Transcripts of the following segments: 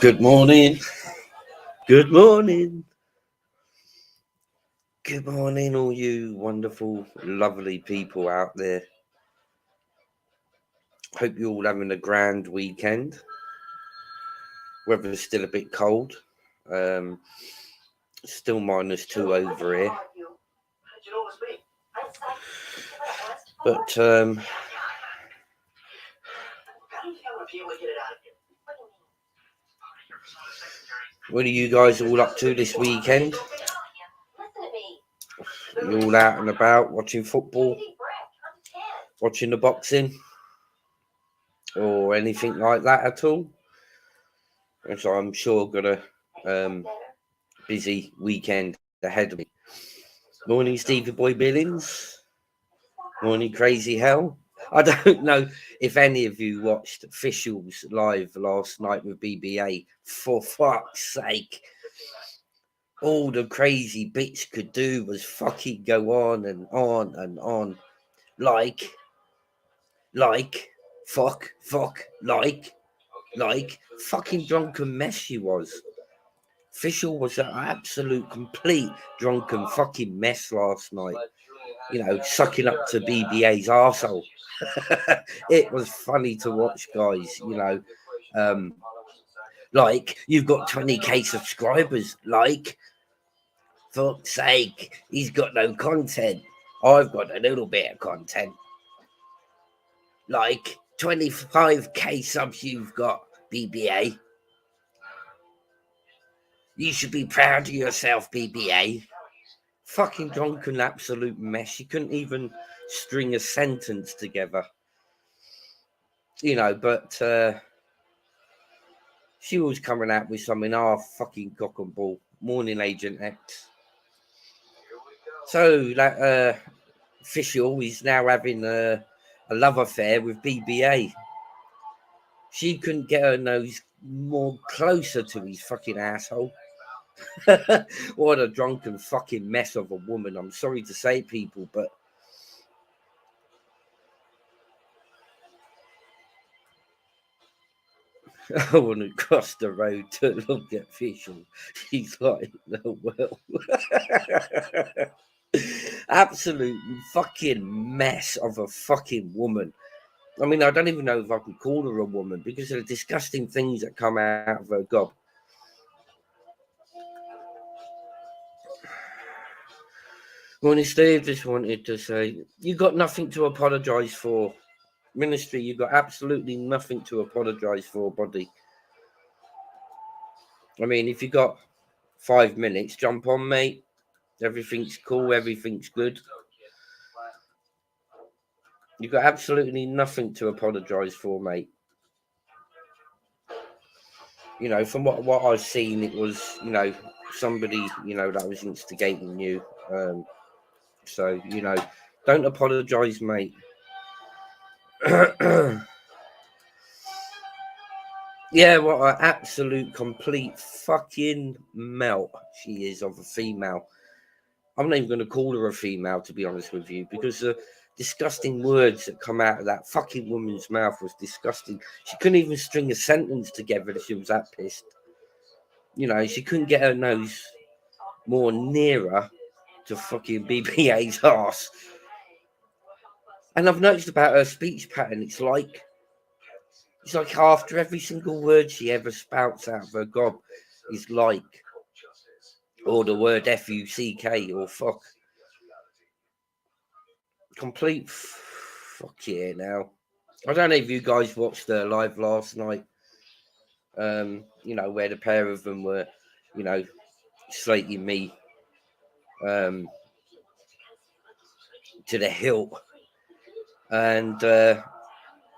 Good morning. Good morning. Good morning, all you wonderful, lovely people out there. Hope you're all having a grand weekend. Weather's still a bit cold. Still -2 over here. But what are you guys all up to this weekend? You all out and about watching football? Watching the boxing? Or anything like that at all? And so I'm sure got a busy weekend ahead of me. Morning, Stevie Boy Billings. Morning, Crazy Hell. I don't know if any of you watched Officials live last night with BBA. For fuck's sake. All the crazy bitch could do was fucking go on and on and on. Like, fucking drunken mess she was. Official was an absolute complete drunken fucking mess last night. You know, sucking up to BBA's arsehole. It was funny to watch, guys. You know, like, you've got 20k subscribers. Like, fuck's sake, he's got no content. I've got a little bit of content. Like, 25k subs you've got, BBA. You should be proud of yourself, BBA. Fucking drunken absolute mess. She couldn't even string a sentence together. You know, but she was coming out with something fucking cock and ball. Morning, Agent X. So that Official is now having a love affair with BBA. She couldn't get her nose more closer to his fucking asshole. What a drunken fucking mess of a woman. I'm sorry to say, people, but I wouldn't cross the road to look at Official. She's like, no, well. Absolute fucking mess of a fucking woman. I mean, I don't even know if I can call her a woman because of the disgusting things that come out of her gob. Morning, Steve. Just wanted to say, you got nothing to apologise for. Ministry, you got absolutely nothing to apologise for, buddy. I mean, if you got 5 minutes, jump on, mate. Everything's cool. Everything's good. You got absolutely nothing to apologise for, mate. You know, from what I've seen, it was, you know, somebody, you know, that was instigating you. So, you know, don't apologise, mate. Yeah, what an absolute complete fucking melt she is of a female. I'm not even going to call her a female, to be honest with you, because the disgusting words that come out of that fucking woman's mouth was disgusting. She couldn't even string a sentence together. She was that pissed. You know, she couldn't get her nose more nearer to fucking BBA's arse. And I've noticed about her speech pattern, it's like after every single word she ever spouts out of her gob is like, or the word F-U-C-K or fuck. Complete fuck yeah now. I don't know if you guys watched her live last night. You know, where the pair of them were, you know, slating me to the hilt. And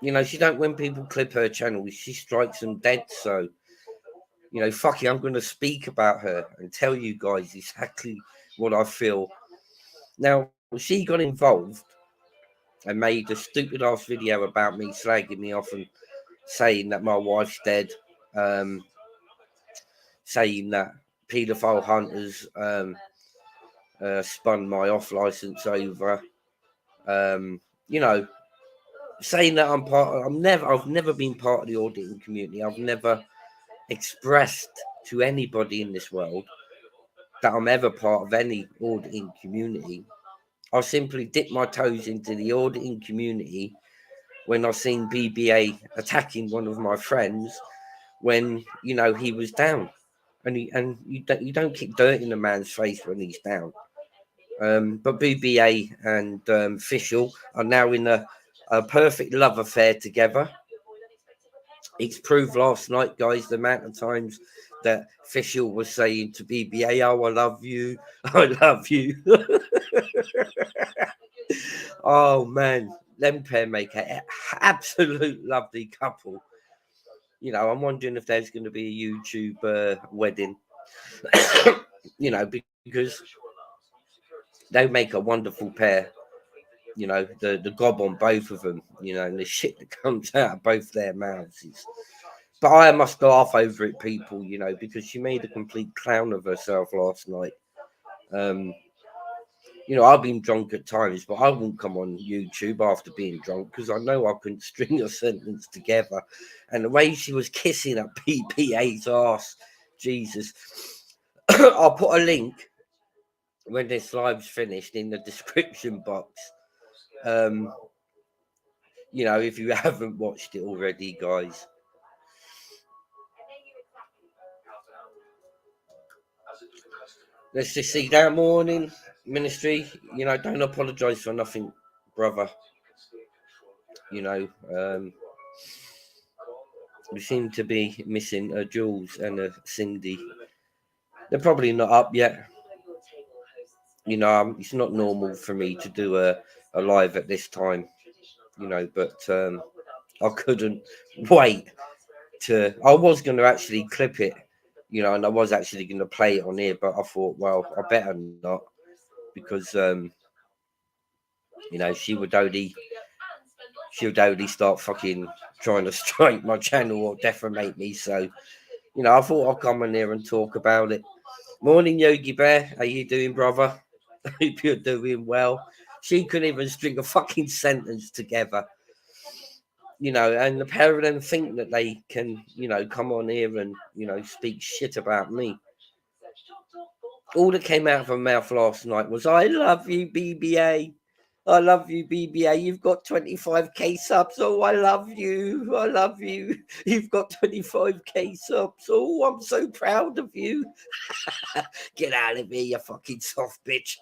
you know, she don't, when people clip her channel, she strikes them dead. So, you know, fuck it, I'm going to speak about her and tell you guys exactly what I feel. Now, she got involved and made a stupid ass video about me, slagging me off and saying that my wife's dead, saying that paedophile hunters spun my off license over, you know, saying that I've never been part of the auditing community. I've never expressed to anybody in this world that I'm ever part of any auditing community. I simply dipped my toes into the auditing community when I seen BBA attacking one of my friends when he was down, and you don't kick dirt in a man's face when he's down. But BBA and Fischl are now in a perfect love affair together. It's proved last night, guys, the amount of times that Fischl was saying to BBA, "Oh, I love you, I love you." Oh man, them pair make an absolute lovely couple. I'm wondering if there's going to be a YouTube wedding. Because they make a wonderful pair. The gob on both of them. And the shit that comes out of both their mouths is. But I must laugh over it, people. Because she made a complete clown of herself last night. I've been drunk at times, but I wouldn't come on YouTube after being drunk because I know I couldn't string a sentence together. And the way she was kissing at PPA's ass, Jesus. I'll put a link when this live's finished in the description box. If you haven't watched it already, guys. Let's just see that morning, ministry. Don't apologise for nothing, brother. We seem to be missing a Jules and a Cindy. They're probably not up yet. It's not normal for me to do a live at this time. But I couldn't wait I was going to actually clip it, and I was actually going to play it on here, but I thought, well, I better not, because she would only start fucking trying to strike my channel or defamate me. So, I thought I'd come in here and talk about it. Morning, Yogi Bear. How you doing, brother? I hope you're doing well. She couldn't even string a fucking sentence together. And the pair of them think that they can, come on here and, speak shit about me. All that came out of her mouth last night was, "I love you, BBA. I love you, BBA. You've got 25k subs. Oh, I love you. I love you. You've got 25k subs. Oh, I'm so proud of you." Get out of here, you fucking soft bitch.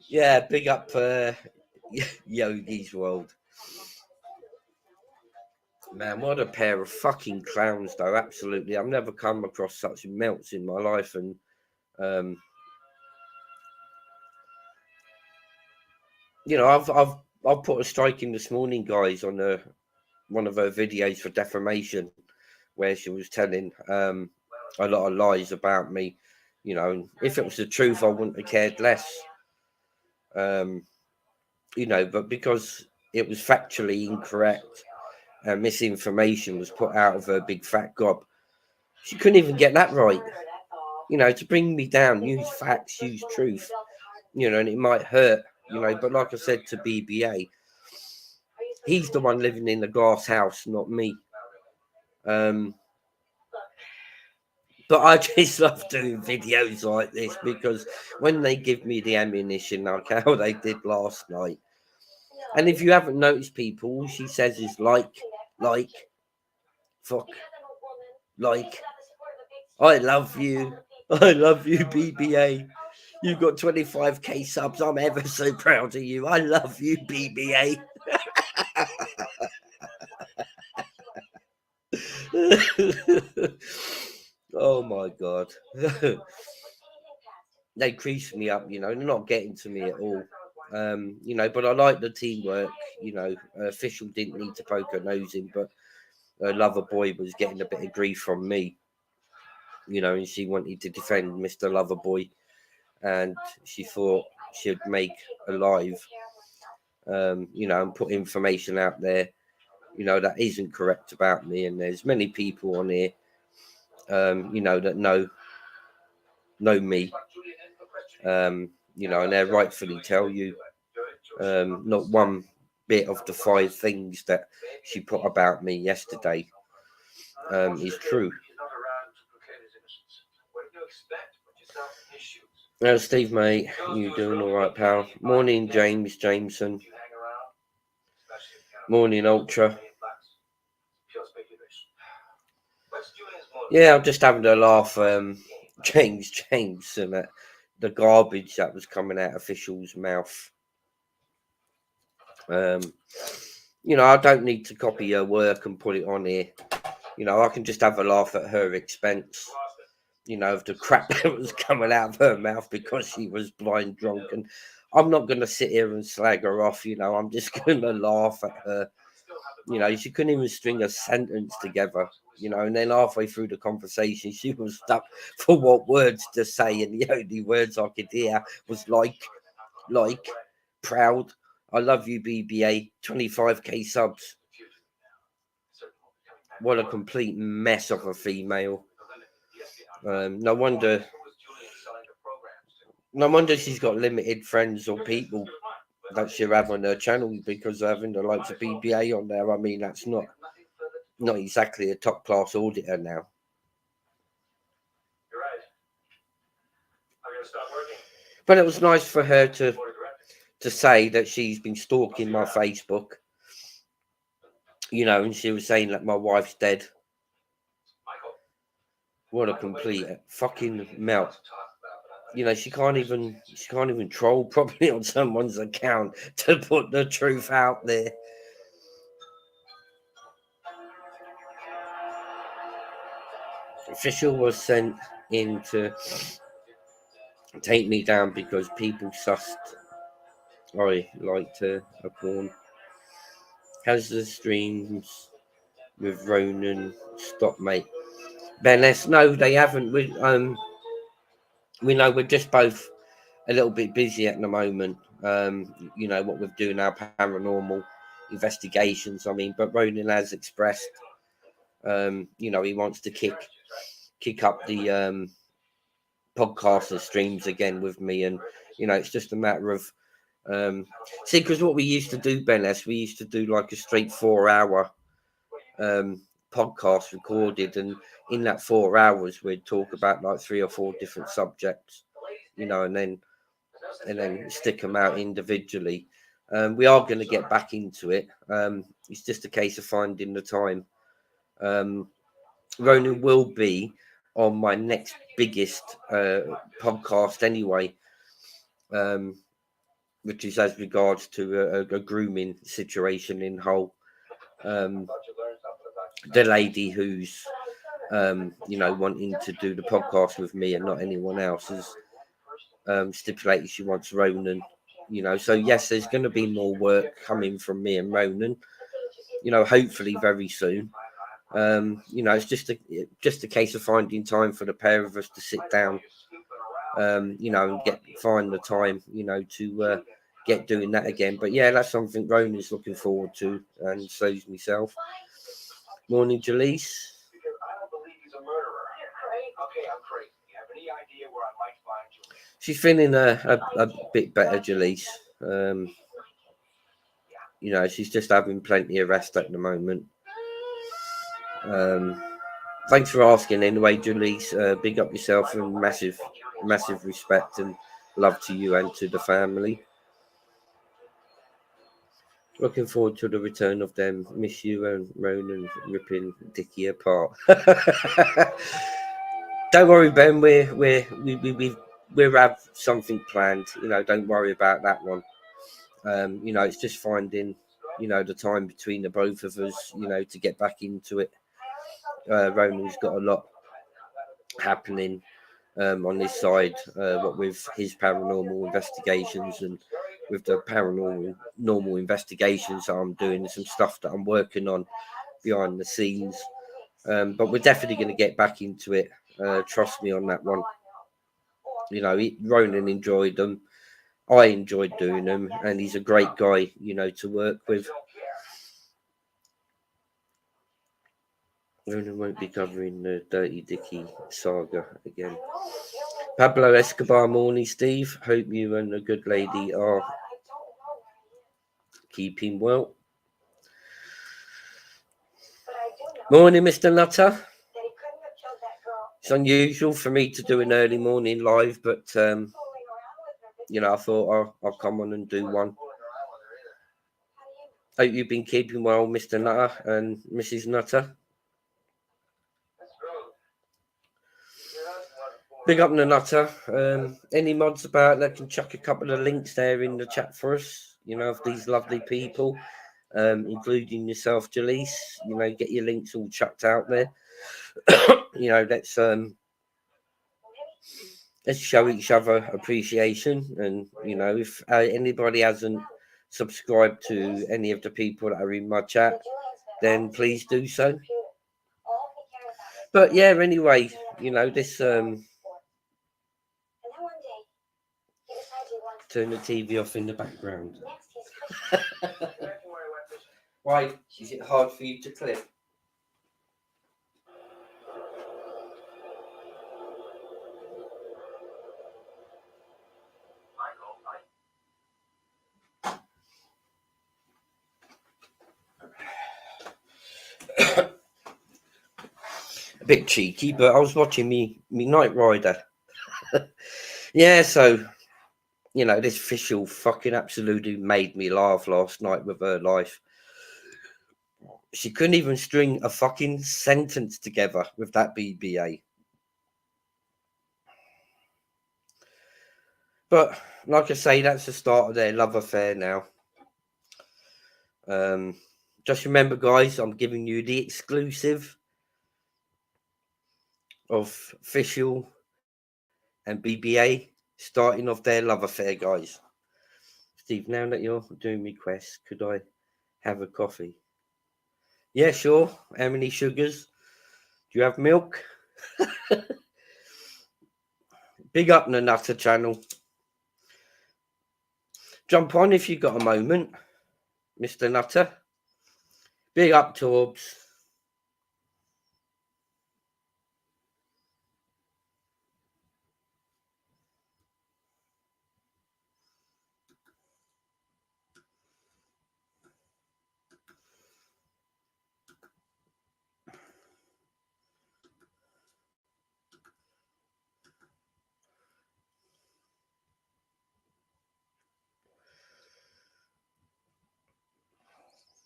Yeah, big up Yogi's World. Man, what a pair of fucking clowns, though. Absolutely. I've never come across such melts in my life. And I've put a strike in this morning, guys, on one of her videos for defamation, where she was telling a lot of lies about me. If it was the truth, I wouldn't have cared less. But because it was factually incorrect and misinformation was put out of her big fat gob, she couldn't even get that right. To bring me down, use facts, use truth, and it might hurt, but like I said to BBA, he's the one living in the glass house, not me. But I just love doing videos like this because when they give me the ammunition, like how they did last night. And if you haven't noticed, people, all she says is like, fuck, like, I love you, BBA. You've got 25k subs. I'm ever so proud of you. I love you, BBA. Oh my god. They crease me up, they're not getting to me at all. But I like the teamwork. Official didn't need to poke her nose in, but her lover boy was getting a bit of grief from me. And she wanted to defend Mr. Loverboy, and she thought she'd make a live, and put information out there, that isn't correct about me. And there's many people on here, that know know me, and they rightfully tell you not one bit of the 5 things that she put about me yesterday is true. Steve, mate, you doing all right, pal? Morning, James Jameson. Morning, Ultra. Yeah, I'm just having a laugh, James and the garbage that was coming out of official's mouth. I don't need to copy her work and put it on here. I can just have a laugh at her expense. Of the crap that was coming out of her mouth because she was blind drunk. And I'm not going to sit here and slag her off. I'm just going to laugh at her. She couldn't even string a sentence together. And then halfway through the conversation, she was stuck for what words to say. And the only words I could hear was like, proud. I love you, BBA. 25k subs. What a complete mess of a female. No wonder she's got limited friends or people that she'll have on her channel because having the likes of BBA on there. I mean, that's not exactly a top class auditor now. But it was nice for her to say that she's been stalking my Facebook. And she was saying that my wife's dead. What a complete fucking melt. She can't even troll properly on someone's account to put the truth out there. Official was sent in to take me down because people sussed I liked her a porn. Has the streams with Ronan stopped, mate? Ben S, no, they haven't. We know we're just both a little bit busy at the moment. What we're doing our paranormal investigations. I mean, but Ronan has expressed, he wants to kick up the podcast and streams again with me, and it's just a matter of because what we used to do, Ben S, we used to do like a straight 4 hour podcast recorded, and in that 4 hours we'd talk about like 3 or 4 different subjects, and then stick them out individually. We are going to get back into it. It's just a case of finding the time. Ronan will be on my next biggest podcast anyway, which is as regards to a grooming situation in Hull. The lady who's wanting to do the podcast with me and not anyone else has stipulated she wants Ronan. So yes, there's going to be more work coming from me and Ronan. Hopefully very soon. It's just a case of finding time for the pair of us to sit down, and find the time, to get doing that again. But yeah, that's something Ronan's looking forward to, and so's myself. Morning, Jaleese. She's feeling a bit better, Jaleese. She's just having plenty of rest at the moment. Thanks for asking anyway, Jaleese. Big up yourself and massive respect and love to you and to the family. Looking forward to the return of them. Miss you and Ronan ripping Dickie apart. Don't worry, Ben. We have something planned. Don't worry about that one. It's just finding, the time between the both of us, to get back into it. Ronan's got a lot happening on this side, what with his paranormal investigations and with the paranormal investigations I'm doing, some stuff that I'm working on behind the scenes. But we're definitely going to get back into it. Trust me on that one. Ronan enjoyed them. I enjoyed doing them, and he's a great guy, to work with. Ronan won't be covering the Dirty Dickie saga again. Pablo Escobar, morning, Steve. Hope you and the good lady are keeping well. Morning, Mr. Nutter. It's unusual for me to do an early morning live, but I thought I'll come on and do one. Hope you've been keeping well, Mr. Nutter and Mrs. Nutter. Big up the Nutter. Any mods about that can chuck a couple of links there in the chat for us, of these lovely people, including yourself, Jaleese. Get your links all chucked out there. Let's show each other appreciation. And, if anybody hasn't subscribed to any of the people that are in my chat, then please do so. But yeah, anyway, this turn the TV off in the background. Why? Is it hard for you to clip? A bit cheeky, but I was watching me Knight Rider. Yeah, so this official fucking absolutely made me laugh last night with her life. She couldn't even string a fucking sentence together with that BBA. But like I say, that's the start of their love affair now. Just remember, guys, I'm giving you the exclusive of official and BBA starting off their love affair, guys. Steve, now that you're doing requests, could I have a coffee? Yeah, sure. How many sugars? Do you have milk? Big up the Nutter channel. Jump on if you've got a moment, Mr. Nutter. Big up Torbs.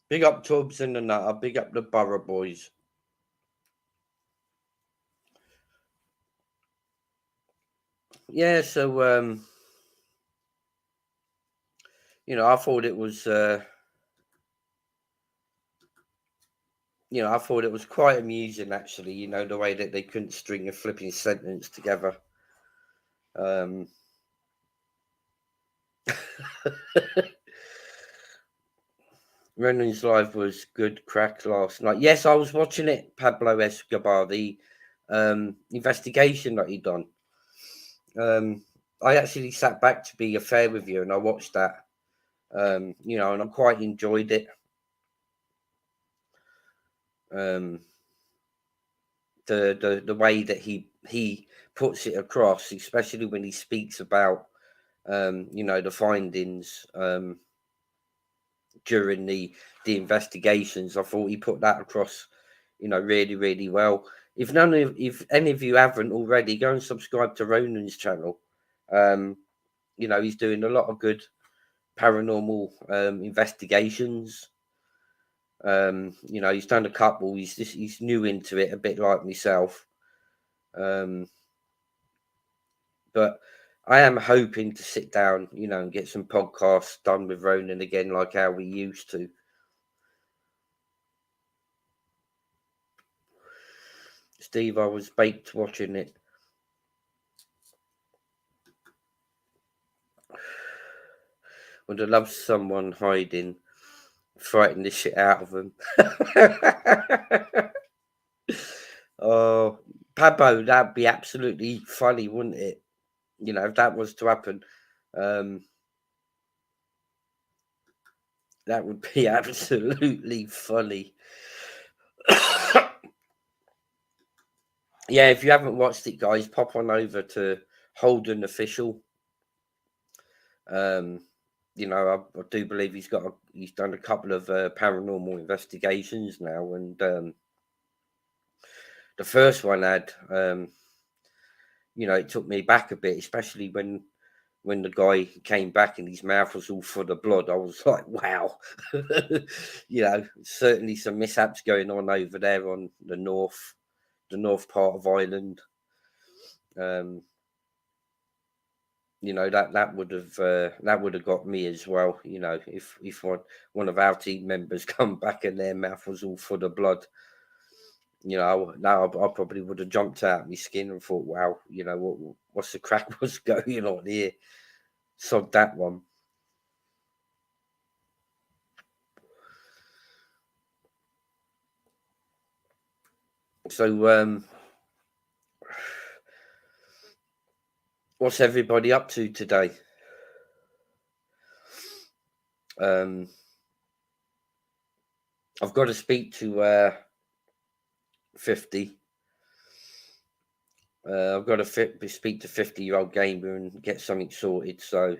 Big up Tubbs and the Nutter. Big up the Borough boys. Yeah, so I thought it was I thought it was quite amusing actually, the way that they couldn't string a flipping sentence together. Renan's live was good crack last night. Yes, I was watching it, Pablo Escobar, the investigation that he done. I actually sat back to be fair with you and I watched that. And I quite enjoyed it. The way that he puts it across, especially when he speaks about the findings during the investigations. I thought he put that across really, really well. If any of you haven't already, go and subscribe to Ronan's channel. He's doing a lot of good paranormal investigations. He's done a couple. He's new into it, a bit like myself. But I am hoping to sit down, and get some podcasts done with Ronan again, like how we used to. Steve, I was baked watching it. Would have loved someone hiding, frighten the shit out of them. Oh, Pablo, that'd be absolutely funny, wouldn't it? If that was to happen, that would be absolutely funny. Yeah, if you haven't watched it, guys, pop on over to Holden official. You know, I do believe he's done a couple of paranormal investigations now, and the first one had, you know, it took me back a bit, especially when the guy came back and his mouth was all full of blood. I was like, wow, you know, certainly some mishaps going on over there on the north part of Ireland. Um, you know, that would have got me as well. You know, if one of our team members come back and their mouth was all full of blood, you know, now I probably would have jumped out of my skin and thought, wow, you know, what's the crack? What's going on here? Sod that one. So, what's everybody up to today? Um, I've got to speak to 50. I've got to speak to 50-year-old gamer and get something sorted so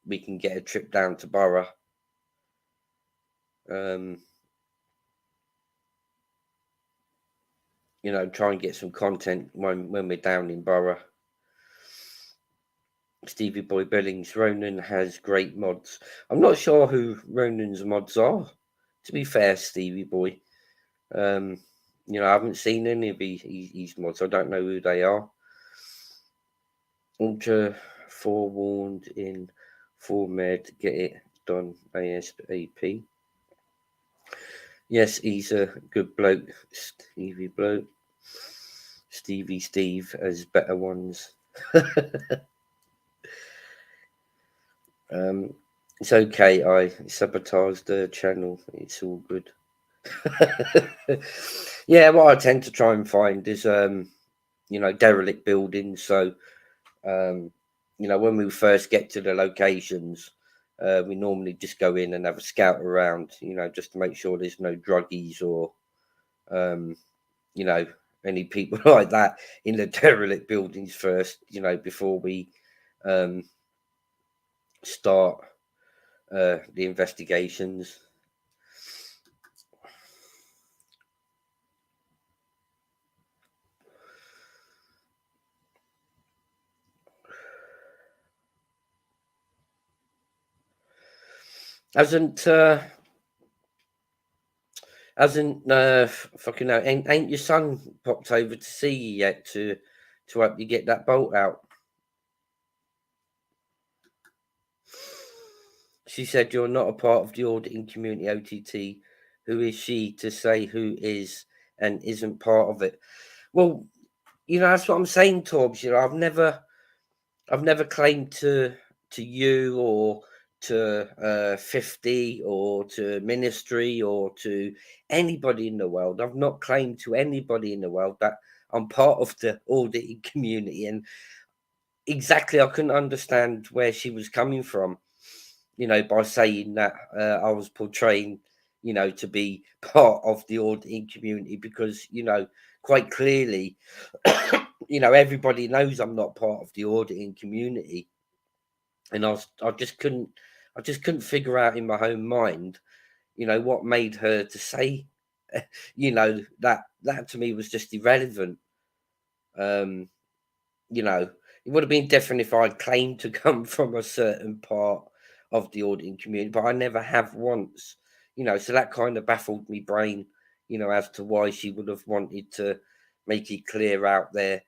we can get a trip down to Borough. You know, try and get some content when we're down in Borough. Stevie Boy Billings, Ronan has great mods. I'm not sure who Ronan's mods are, to be fair, Stevie Boy. You know, I haven't seen any of his mods. I don't know who they are. Ultra forewarned in Med, get it done ASAP. Yes, he's a good bloke, Stevie bloke. Stevie Steve has better ones. It's okay. I sabotaged the channel. It's all good. Yeah, what I tend to try and find is, you know, derelict buildings. So, you know, when we first get to the locations, we normally just go in and have a scout around, you know, just to make sure there's no druggies or, you know, any people like that in the derelict buildings first, you know, before we start the investigations. Hasn't fucking no, ain't your son popped over to see you yet to help you get that bolt out? She said you're not a part of the auditing community, OTT. Who is she to say who is and isn't part of it? Well, you know, that's what I'm saying, Torbs. You know, I've never claimed to you or to 50 or to ministry or to anybody in the world. I've not claimed to anybody in the world that I'm part of the auditing community. And exactly, I couldn't understand where she was coming from, you know, by saying that I was portraying, you know, to be part of the auditing community because, you know, quite clearly, you know, everybody knows I'm not part of the auditing community. And I just couldn't figure out in my own mind, you know, what made her to say, you know, that to me was just irrelevant. Um, you know, it would have been different if I'd claimed to come from a certain part of the auditing community, but I never have once, you know, so that kind of baffled me brain, you know, as to why she would have wanted to make it clear out there,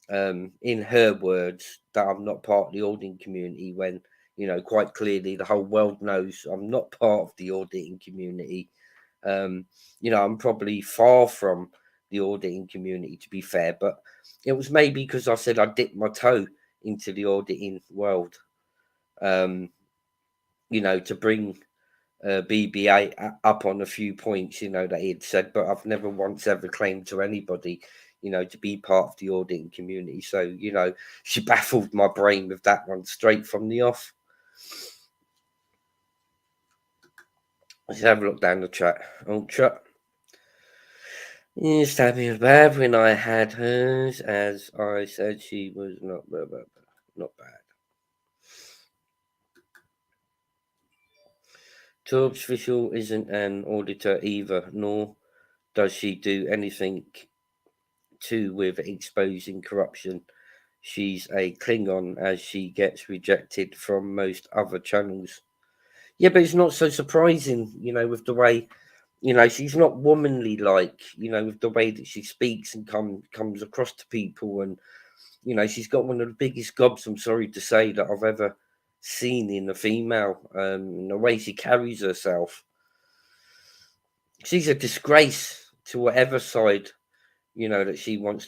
in her words, that I'm not part of the auditing community when, you know, quite clearly the whole world knows I'm not part of the auditing community. You know, I'm probably far from the auditing community, to be fair, but it was maybe because I said I dipped my toe into the auditing world, um, you know, to bring BBA up on a few points, you know, that he had said, but I've never once ever claimed to anybody, you know, to be part of the auditing community. So, you know, she baffled my brain with that one straight from the off. Let's have a look down the chat. Ultra. You used to have me bad when I had hers, as I said she was not not bad. Torb's official isn't an auditor either, nor does she do anything to with exposing corruption. She's a Klingon as she gets rejected from most other channels. Yeah, but it's not so surprising, with the way, she's not womanly like, with the way that she speaks and comes across to people. And, she's got one of the biggest gobs, I'm sorry to say, that I've ever seen in a female. And the way she carries herself. She's a disgrace to whatever side, that she wants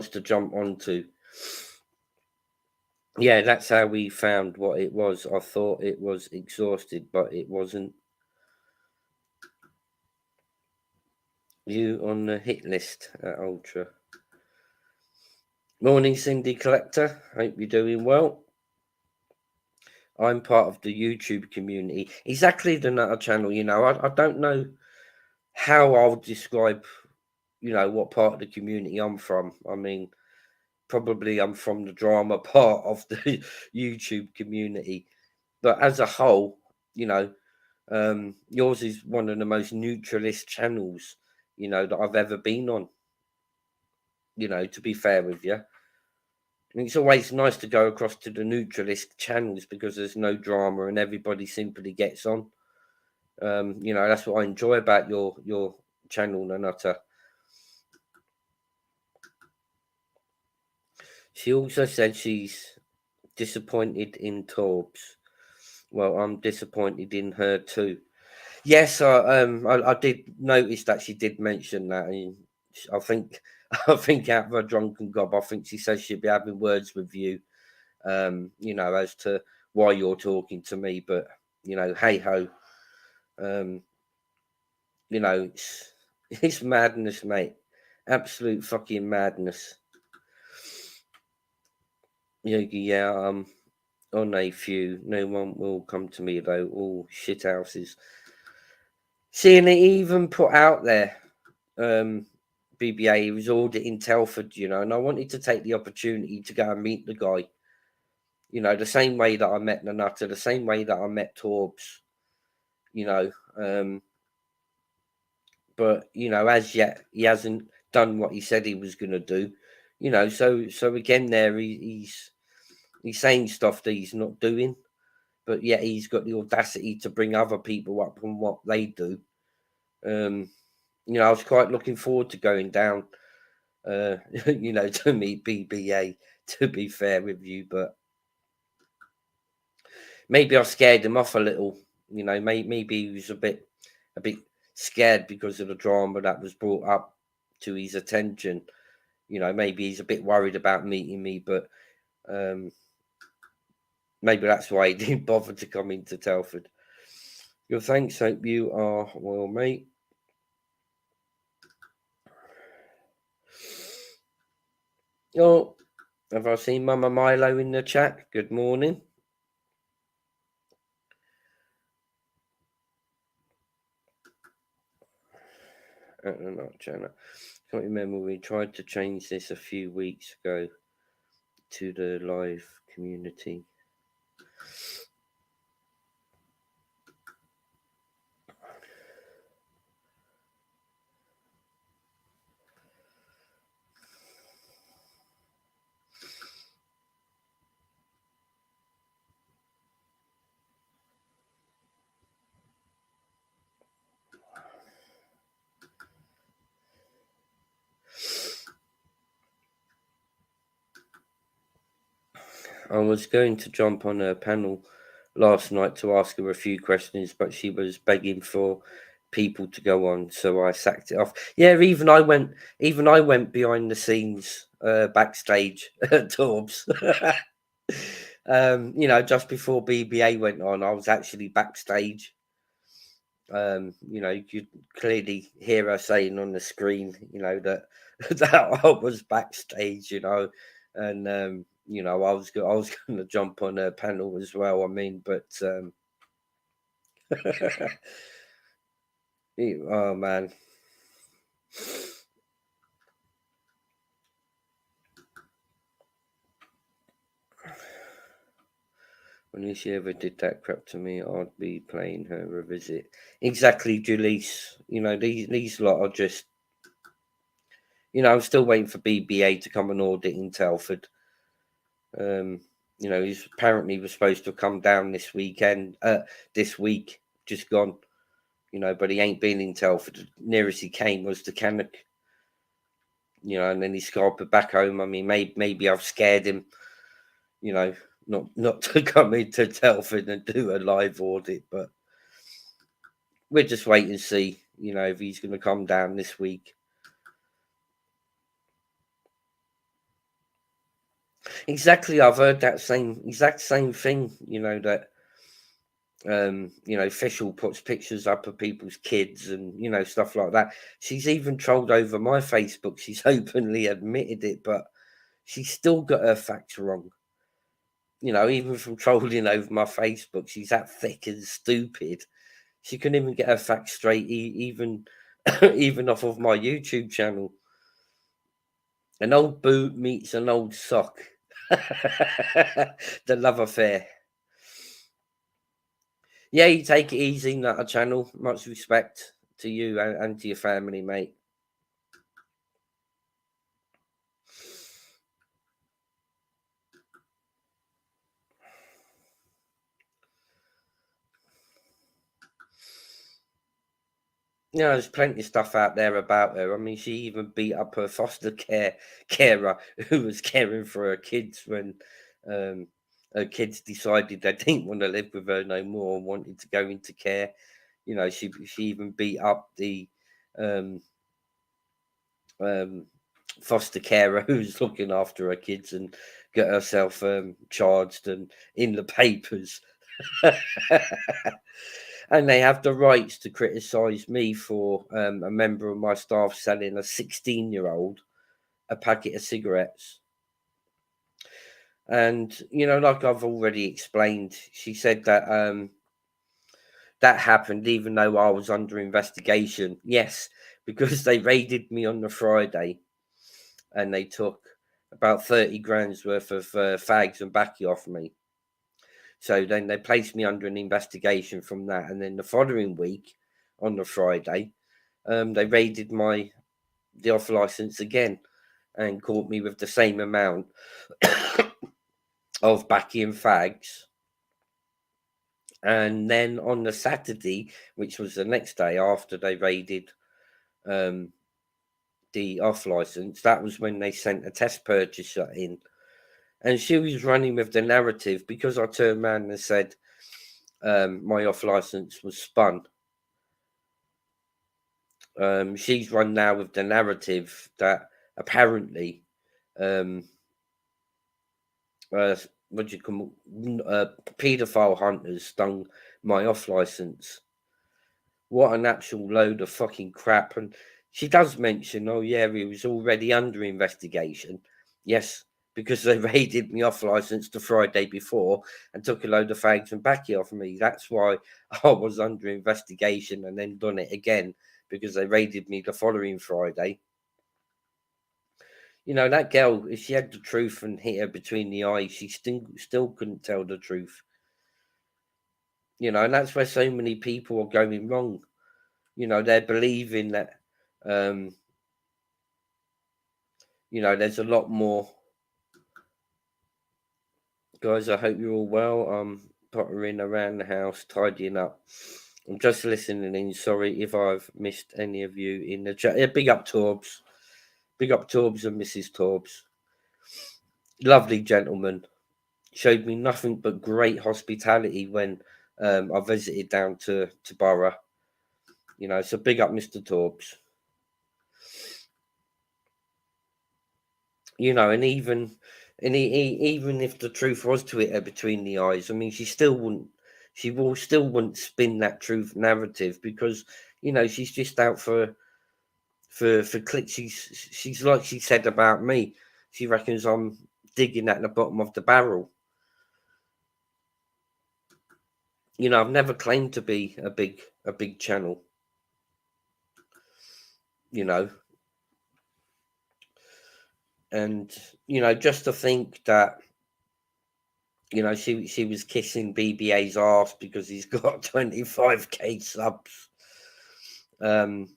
to jump onto. Yeah, that's how we found what it was. I thought it was exhausted, but it wasn't. You on the hit list at Ultra. Morning, Cindy Collector. Hope you're doing well. I'm part of the YouTube community. Exactly the Nutter channel, I don't know how I'll describe, what part of the community I'm from. I mean, probably I'm from the drama part of the YouTube community. But as a whole, yours is one of the most neutralist channels, that I've ever been on, to be fair with you. And it's always nice to go across to the neutralist channels because there's no drama and everybody simply gets on. That's what I enjoy about your channel, Nanuta. She also said she's disappointed in Torbs. Well, I'm disappointed in her too. Yes, I did notice that she did mention that. And I think I think out of her drunken gob, I think she says she'll be having words with you, as to why you're talking to me. But hey ho, um, it's it's madness, mate. Absolute fucking madness. Yogi, yeah, on a few. No one will come to me though. All shit houses. Seeing it even put out there, um, BBA, he was auditing Telford, and I wanted to take the opportunity to go and meet the guy, the same way that I met Nanuta, the same way that I met Torbs, you know. Um, but as yet he hasn't done what he said he was going to do, So again, there he's saying stuff that he's not doing, but yet he's got the audacity to bring other people up on what they do. Um, I was quite looking forward to going down, to meet BBA. To be fair with you, but maybe I scared him off a little. Maybe he was a bit scared because of the drama that was brought up to his attention. Maybe he's a bit worried about meeting me, but um, maybe that's why he didn't bother to come into Telford. Your thanks. Hope you are well, mate. Oh, have I seen Mama Milo in the chat? Good morning. Not Jana. Can't remember. We tried to change this a few weeks ago to the live community. I was going to jump on her panel last night to ask her a few questions, but she was begging for people to go on, so I sacked it off. Yeah, even I went behind the scenes, backstage at Torbs. Just before BBA went on, I was actually backstage. You could clearly hear her saying on the screen, that that I was backstage, and I was going to jump on her panel as well. I mean, but oh man, When if she ever did that crap to me, I'd be paying her a visit. Exactly, Julisse. These lot are just. I'm still waiting for BBA to come and audit in Telford. He's apparently was supposed to have come down this weekend, this week, just gone. But he ain't been in Telford. Nearest he came was to Cannock. And then he scarpered back home. I mean, maybe I've scared him. You know, not to come into Telford and do a live audit, but we'll just wait and see. If he's going to come down this week. Exactly, I've heard that exact same thing. That Fischl puts pictures up of people's kids and stuff like that. She's even trolled over my Facebook. She's openly admitted it, but she's still got her facts wrong. Even from trolling over my Facebook, she's that thick and stupid. She couldn't even get her facts straight, even even off of my YouTube channel. An old boot meets an old sock. The love affair. Yeah, you take it easy, Nutter Channel. Much respect to you and to your family, mate. There's plenty of stuff out there about her. I mean, she even beat up her carer who was caring for her kids when um, her kids decided they didn't want to live with her no more and wanted to go into care. She even beat up the um, um, foster carer who's looking after her kids and got herself charged and in the papers. And they have the rights to criticise me for a member of my staff selling a 16-year-old a packet of cigarettes. And, like I've already explained, she said that that happened even though I was under investigation. Yes, because they raided me on the Friday and they took about 30 grand's worth of fags and baccy off me. So then they placed me under an investigation from that. And then the following week, on the Friday, they raided the off license again and caught me with the same amount of baccy and fags. And then on the Saturday, which was the next day after they raided um, the off license, that was when they sent a test purchaser in. And she was running with the narrative because I turned around and said my off license was spun. She's run now with the narrative that apparently, um, what do you call paedophile hunters stung my off license. What an actual load of fucking crap! And she does mention, oh yeah, he was already under investigation. Yes, because they raided me off license the Friday before and took a load of fags and backy off me. That's why I was under investigation and then done it again because they raided me the following Friday. That girl, if she had the truth and hit her between the eyes, she still couldn't tell the truth. And that's where so many people are going wrong. They're believing that, there's a lot more. Guys, I hope you're all well. I'm pottering around the house, tidying up. I'm just listening in. Sorry if I've missed any of you in the chat. Yeah, big up Torbs. Big up Torbs and Mrs. Torbs. Lovely gentleman. Showed me nothing but great hospitality when I visited down to Borough. So big up Mr. Torbs. And even if the truth was to hit her between the eyes, I mean, she still wouldn't spin that truth narrative because she's just out for clicks. She's like she said about me. She reckons I'm digging at the bottom of the barrel. I've never claimed to be a big channel. And just to think that she was kissing BBA's ass because he's got 25k subs. Um,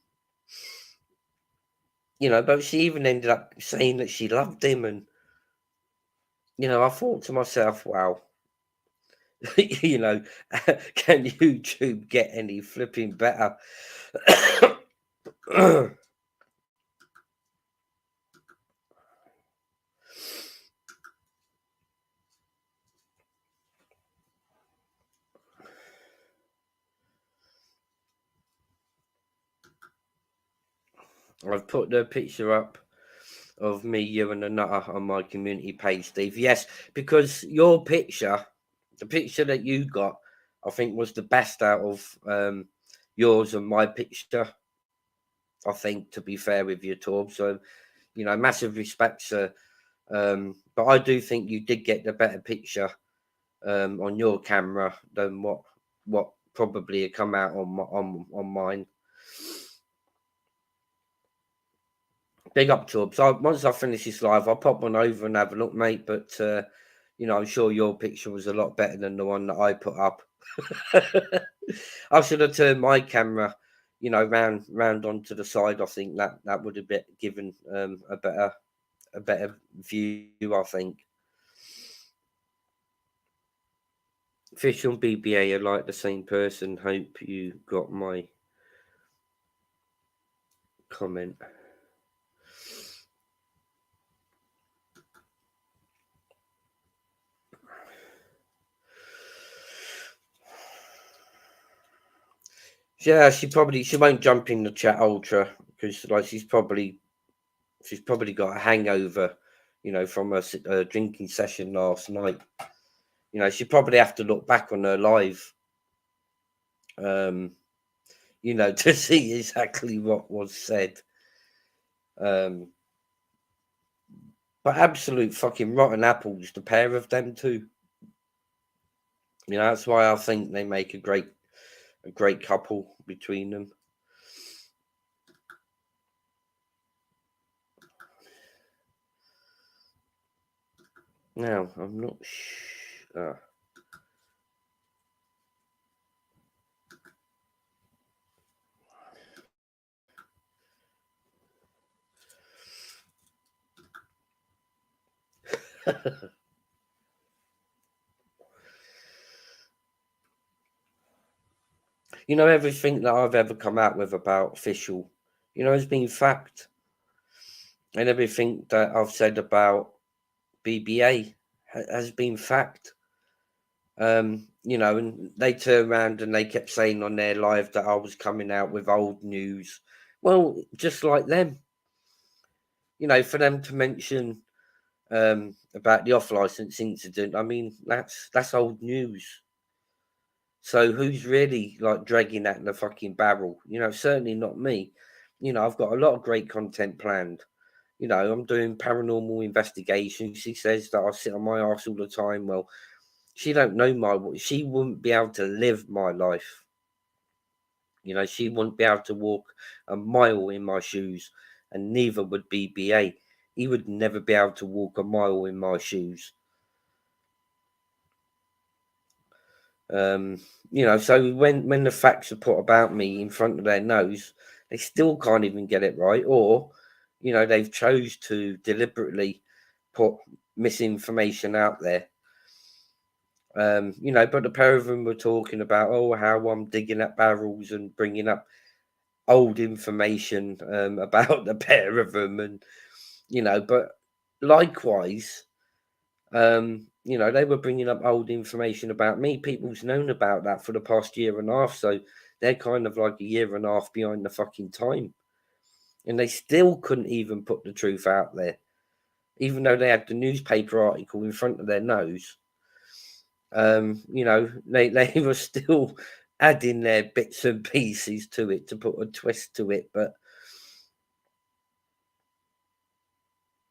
but she even ended up saying that she loved him, and I thought to myself, wow, you know, can YouTube get any flipping better? I've put the picture up of me, you, and a nutter on my community page, Steve. Yes, because the picture that you got, I think was the best out of yours and my picture. I think, to be fair with you, Torb. So, massive respects. But I do think you did get the better picture on your camera than what probably had come out on mine. Big up, Torb. So once I finish this live, I'll pop one over and have a look, mate. But I'm sure your picture was a lot better than the one that I put up. I should have turned my camera, round onto the side. I think that would have given a better view, I think. Fish and BBA are like the same person. Hope you got my comment. Yeah, she won't jump in the chat ultra because she's probably got a hangover, from a drinking session last night. She probably have to look back on her live, to see exactly what was said. But absolute fucking rotten apples, the pair of them two. That's why I think they make a great couple between them. Now, I'm not sure. Everything that I've ever come out with about official, has been fact. And everything that I've said about BBA has been fact. And they turned around and they kept saying on their live that I was coming out with old news. Well, just like them, for them to mention about the off-license incident, I mean, that's old news. So who's really like dragging that in the fucking barrel? Certainly not me. I've got a lot of great content planned. I'm doing paranormal investigations. She says that I sit on my arse all the time. Well, she don't know she wouldn't be able to live my life. She wouldn't be able to walk a mile in my shoes, and neither would BBA. He would never be able to walk a mile in my shoes. So when the facts are put about me in front of their nose, they still can't even get it right, or they've chose to deliberately put misinformation out there. But the pair of them were talking about how I'm digging up barrels and bringing up old information about the pair of them, and but likewise. They were bringing up old information about me. People's known about that for the past year and a half, so they're kind of like a year and a half behind the fucking time. And they still couldn't even put the truth out there, even though they had the newspaper article in front of their nose. They were still adding their bits and pieces to it to put a twist to it, but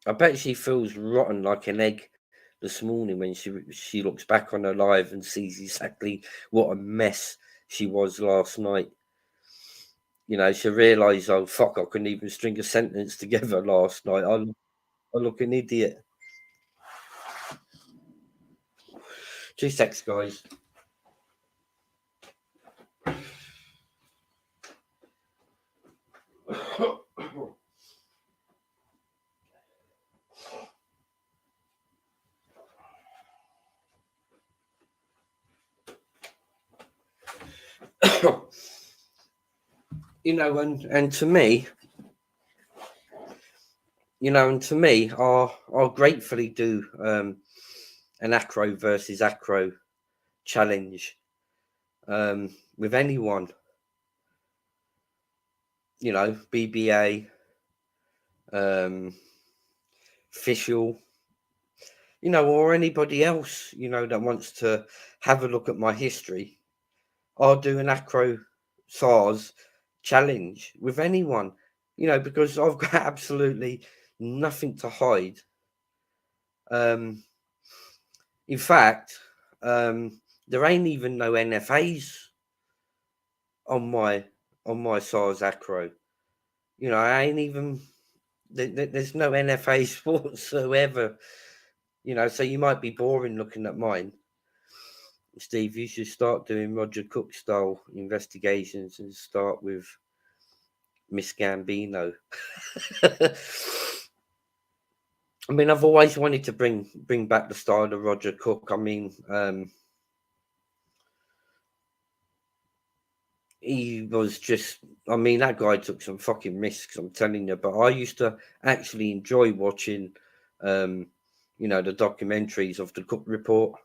I bet she feels rotten like an egg this morning when she looks back on her live and sees exactly what a mess she was last night. She realised, oh fuck, I couldn't even string a sentence together last night. I look an idiot. 2 secs, guys. And to me, I'll gratefully do an acro versus acro challenge with anyone, BBA, official, or anybody else, that wants to have a look at my history. I'll do an acro SARS challenge with anyone, because I've got absolutely nothing to hide. In fact, there ain't even no NFAs on my SARS acro. I ain't even there's no NFAs whatsoever. So you might be boring looking at mine. Steve, you should start doing Roger Cook style investigations and start with Miss Gambino. I mean, I've always wanted to bring back the style of Roger Cook. I mean, he was just, that guy took some fucking risks, I'm telling you. But I used to actually enjoy watching, the documentaries of the Cook Report.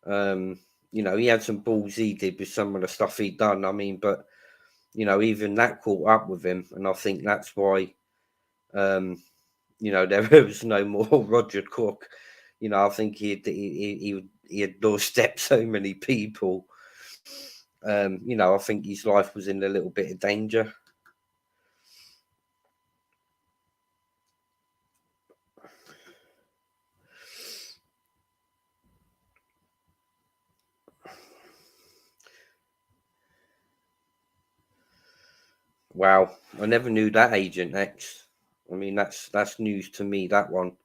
He had some balls he did with some of the stuff he'd done. But, even that caught up with him. And I think that's why, there was no more Roger Cook. I think he had doorstepped so many people. I think his life was in a little bit of danger. Wow, I never knew that, Agent X. That's news to me, that one.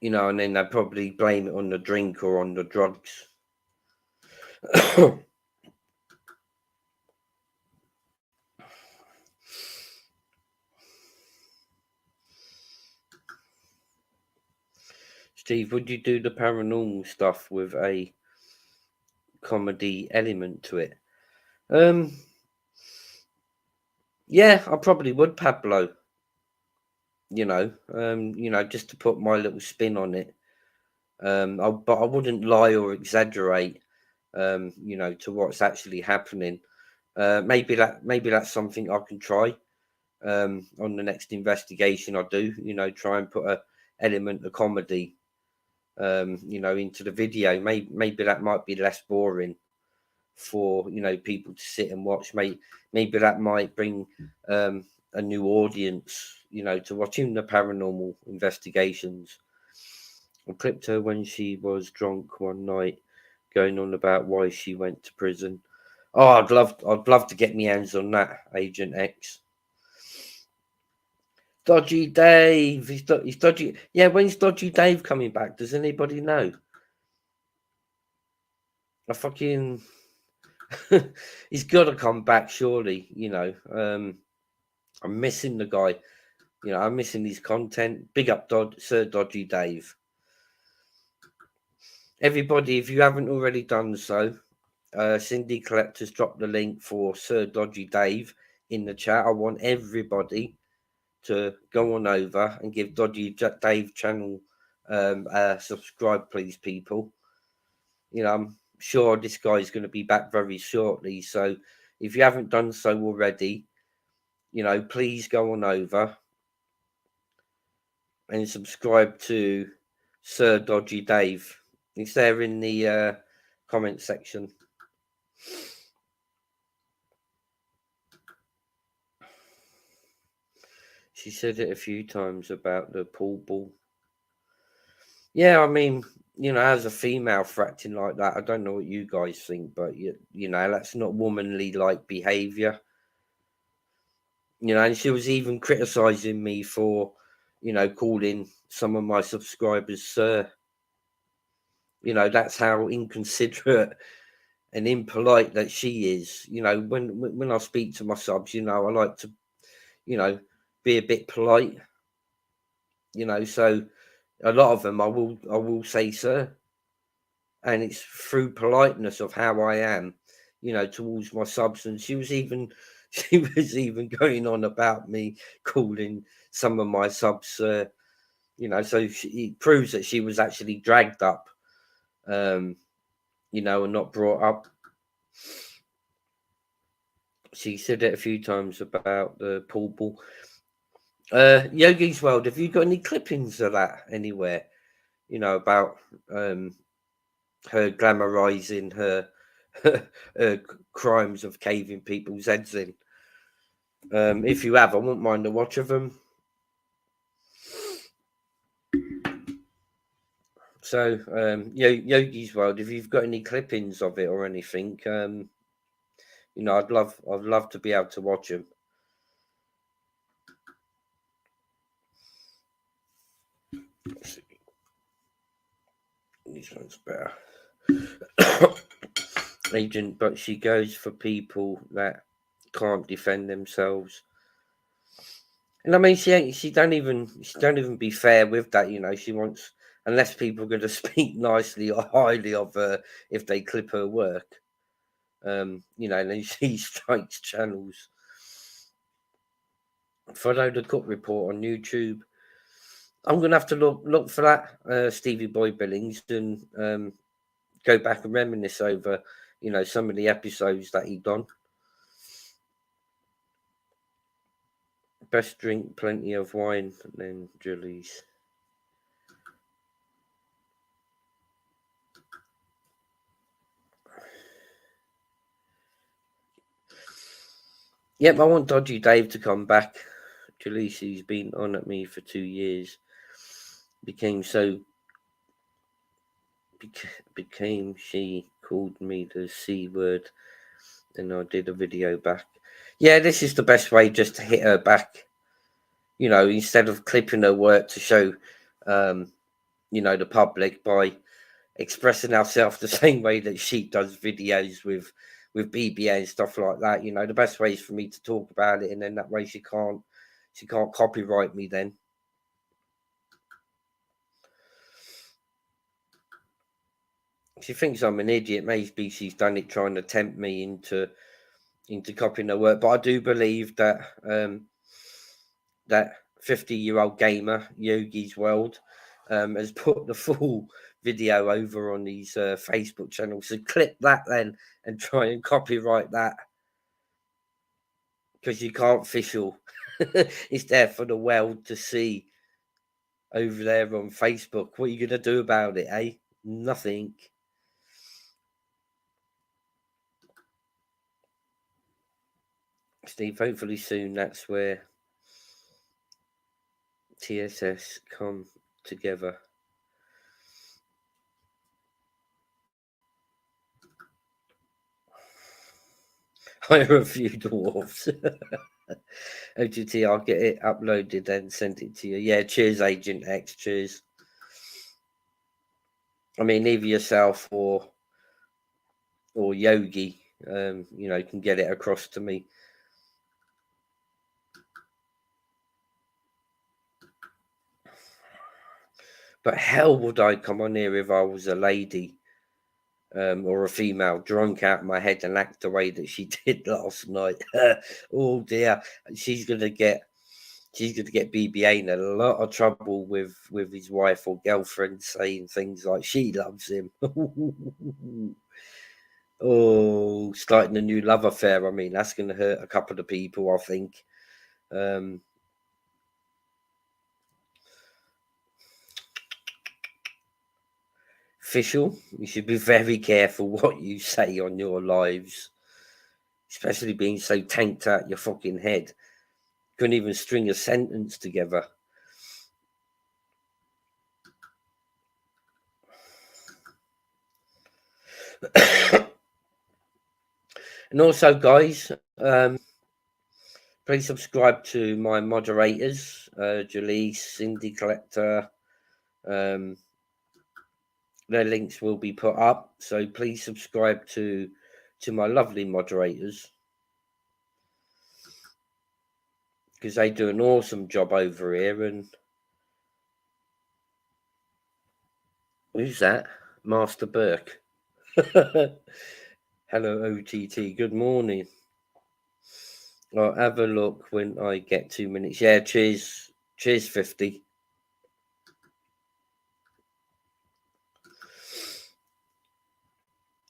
And then they probably blame it on the drink or on the drugs. Steve, would you do the paranormal stuff with a comedy element to it? Yeah, I probably would, Pablo. Just to put my little spin on it. But I wouldn't lie or exaggerate, to what's actually happening. Maybe that's something I can try on the next investigation I do. Try and put a element of comedy, into the video. Maybe that might be less boring for people to sit and watch. Maybe that might bring a new audience, to watching the paranormal investigations. I clipped her when she was drunk one night, going on about why she went to prison. Oh, I'd love to get my hands on that, Agent X. Dodgy Dave, he's dodgy. Yeah, when's Dodgy Dave coming back? Does anybody know? I fucking he's got to come back, surely. I'm missing the guy. I'm missing his content. Big up, Sir Dodgy Dave. Everybody, if you haven't already done so, Cindy Collector's dropped the link for Sir Dodgy Dave in the chat. I want everybody to go on over and give Dodgy Dave channel subscribe, please, people. I'm sure this guy's going to be back very shortly. So if you haven't done so already, please go on over and subscribe to Sir Dodgy Dave. It's there in the comment section. She said it a few times about the pool ball. Yeah, as a female for acting like that, I don't know what you guys think, but that's not womanly like behavior. And she was even criticizing me for, calling some of my subscribers sir. That's how inconsiderate and impolite that she is. When I speak to my subs, I like to, be a bit polite. So a lot of them I will say sir, and it's through politeness of how I am, towards my subs. And she was even she was even going on about me calling some of my subs, so it proves that she was actually dragged up, um, and not brought up. She said it a few times about the pool ball. Yogi's World, have you got any clippings of that anywhere? About her glamorizing her crimes of caving people's heads in. If you have, I won't mind a watch of them. So, Yogi's World, if you've got any clippings of it or anything, I'd love to be able to watch them. This one's better. Agent, but she goes for people that can't defend themselves. And I mean, she don't even be fair with that. She wants, unless people are going to speak nicely or highly of her if they clip her work. Then she strikes channels. Follow the Cook Report on YouTube. I'm gonna have to look for that, Stevie Boy Billings, and go back and reminisce over, some of the episodes that he done. Best drink plenty of wine, and then Julie's. Yep, I want Dodgy Dave to come back. Julie's, who's been on at me for 2 years, became she called me the C word, and I did a video back. Yeah, this is the best way, just to hit her back. Instead of clipping her work to show, the public, by expressing ourselves the same way that she does videos with BBA and stuff like that. The best way is for me to talk about it, and then that way she can't copyright me then. She thinks I'm an idiot. Maybe she's done it trying to tempt me into copying her work. But I do believe that that 50-year-old gamer, Yogi's World, has put the full video over on his Facebook channel. So clip that then and try and copyright that, because you can't official. It's there for the world to see over there on Facebook. What are you going to do about it, eh? Nothing. Steve, hopefully soon that's where TSS come together. Hire a few dwarves. OGT, I'll get it uploaded and send it to you. Yeah, cheers, Agent X. Cheers. I mean, either yourself or Yogi, can get it across to me. But hell would I come on here if I was a lady, or a female, drunk out of my head and act the way that she did last night. Oh dear, she's gonna get BBA in a lot of trouble with his wife or girlfriend, saying things like she loves him. Oh, starting a new love affair. I mean, that's going to hurt a couple of people, I think. Official, you should be very careful what you say on your lives, especially being so tanked out your fucking head. Couldn't even string a sentence together. And also, guys, Please subscribe to my moderators, Jaleese, Cindy Collector. Their links will be put up, so please subscribe to my lovely moderators, because they do an awesome job over here. And who's that? Master Burke. Hello, OTT. Good morning. I'll have a look when I get 2 minutes. Yeah, cheers. Cheers, 50.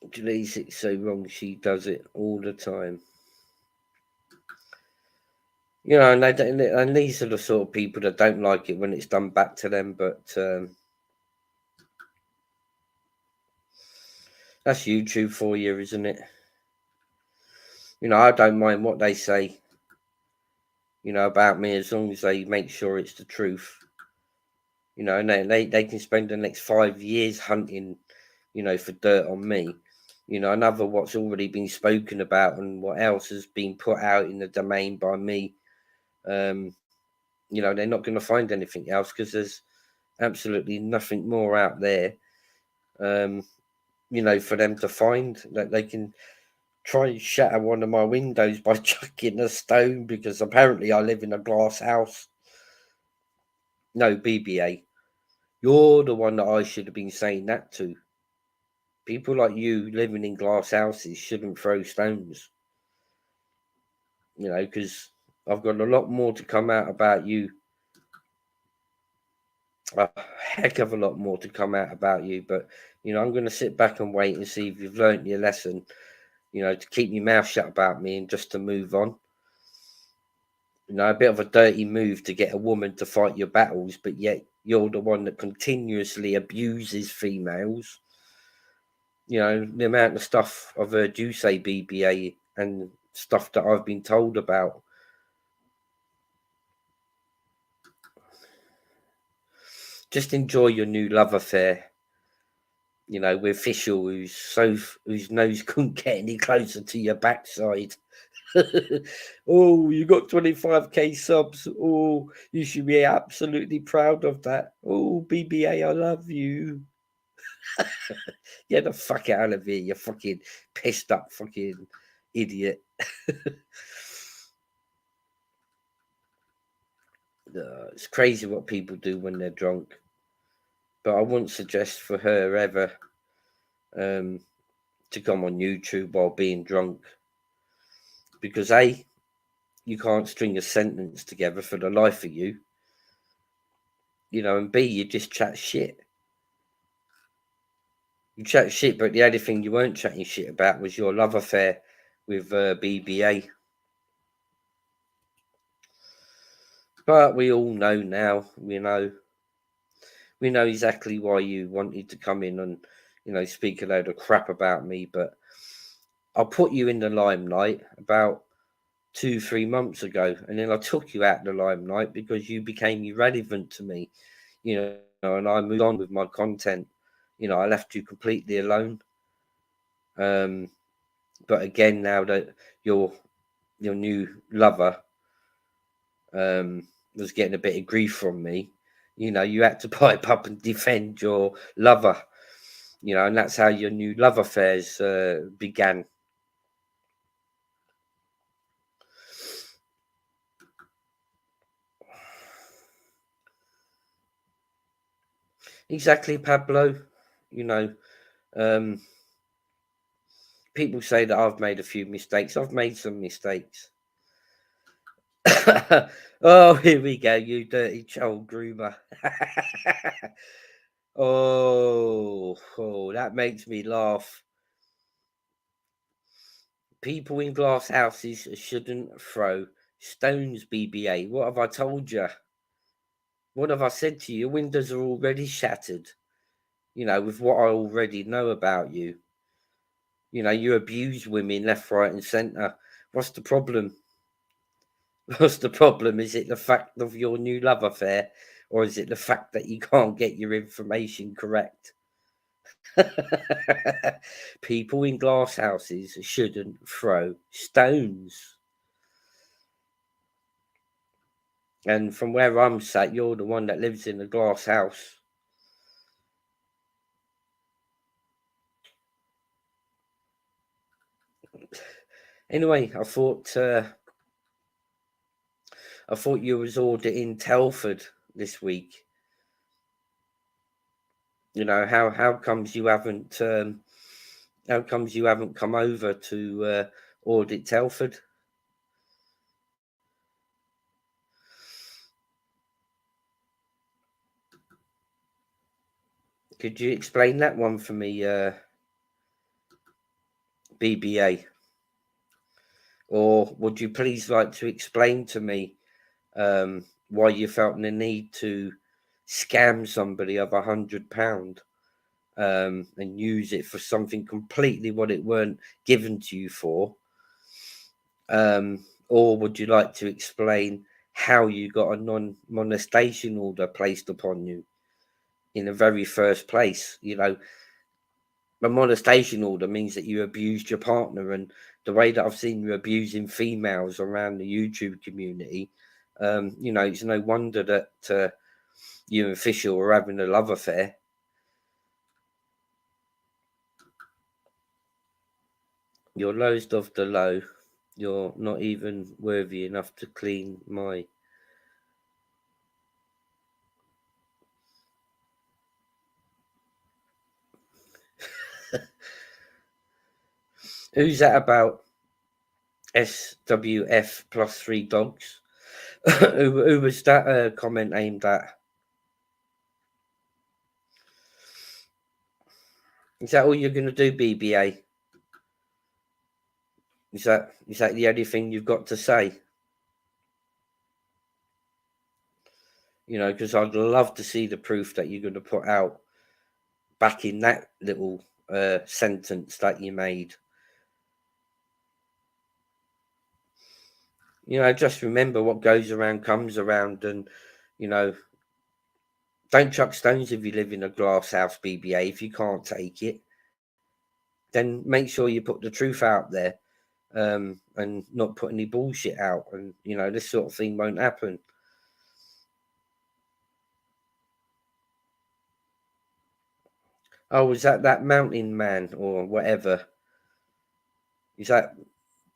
Jaleese, it's so wrong. She does it all the time. You know, and these are the sort of people that don't like it when it's done back to them. But that's YouTube for you, isn't it? You know, I don't mind what they say, you know, about me, as long as they make sure it's the truth. You know, and they can spend the next 5 years hunting, you know, for dirt on me. You know, another what's already been spoken about and what else has been put out in the domain by me. You know, they're not going to find anything else, because there's absolutely nothing more out there, you know, for them to find. That they can try and shatter one of my windows by chucking a stone, because apparently I live in a glass house. No, BBA. You're the one that I should have been saying that to. People like you living in glass houses shouldn't throw stones. You know, because I've got a lot more to come out about you. A heck of a lot more to come out about you. But, you know, I'm going to sit back and wait and see if you've learnt your lesson, you know, to keep your mouth shut about me and just to move on. You know, a bit of a dirty move to get a woman to fight your battles, but yet you're the one that continuously abuses females. You know, the amount of stuff I've heard you say, BBA, and stuff that I've been told about. Just enjoy your new love affair. You know, with Official, whose nose couldn't get any closer to your backside. Oh, you got 25k subs. Oh, you should be absolutely proud of that. Oh, BBA, I love you. Get the fuck out of here, you fucking pissed up fucking idiot. It's crazy what people do when they're drunk. But I wouldn't suggest for her ever to come on YouTube while being drunk. Because A, you can't string a sentence together for the life of you. You know, and B, you just chat shit. You chat shit, but the only thing you weren't chatting shit about was your love affair with BBA. But we all know now, we know exactly why you wanted to come in and, you know, speak a load of crap about me. But I put you in the limelight about 2-3 months ago, and then I took you out of the limelight because you became irrelevant to me, you know, and I moved on with my content. You know, I left you completely alone. But again, now that your new lover was getting a bit of grief from me, you know, you had to pipe up and defend your lover. You know, and that's how your new love affairs began. Exactly, Pablo. You know, people say that I've made a few mistakes. I've made some mistakes. Oh, here we go, you dirty child groomer. Oh, that makes me laugh. People in glass houses shouldn't throw stones, BBA. What have I told you? What have I said to you? Your windows are already shattered. You know, with what I already know about you. You know, you abuse women left, right, and centre. What's the problem? What's the problem? Is it the fact of your new love affair, or is it the fact that you can't get your information correct? People in glass houses shouldn't throw stones. And from where I'm sat, you're the one that lives in a glass house. Anyway, I thought you was auditing Telford this week. You know, how comes you haven't come over to audit Telford? Could you explain that one for me, BBA? Or would you please like to explain to me why you felt the need to scam somebody of £100 and use it for something completely what it weren't given to you for? Or would you like to explain how you got a non-molestation order placed upon you in the very first place? You know, a molestation order means that you abused your partner, and the way that I've seen you abusing females around the YouTube community, you know, it's no wonder that you and Official were having a love affair. You're lowest of the low. You're not even worthy enough to clean my. Who's that about? SWF plus 3 dogs. Who was that comment aimed at? Is that all you're going to do, BBA? Is that the only thing you've got to say? You know, because I'd love to see the proof that you're going to put out back in that little sentence that you made. You know, just remember what goes around comes around, and you know, don't chuck stones if you live in a glass house, BBA. If you can't take it, then make sure you put the truth out there, and not put any bullshit out, and you know, this sort of thing won't happen. Oh, was that mountain man or whatever? Is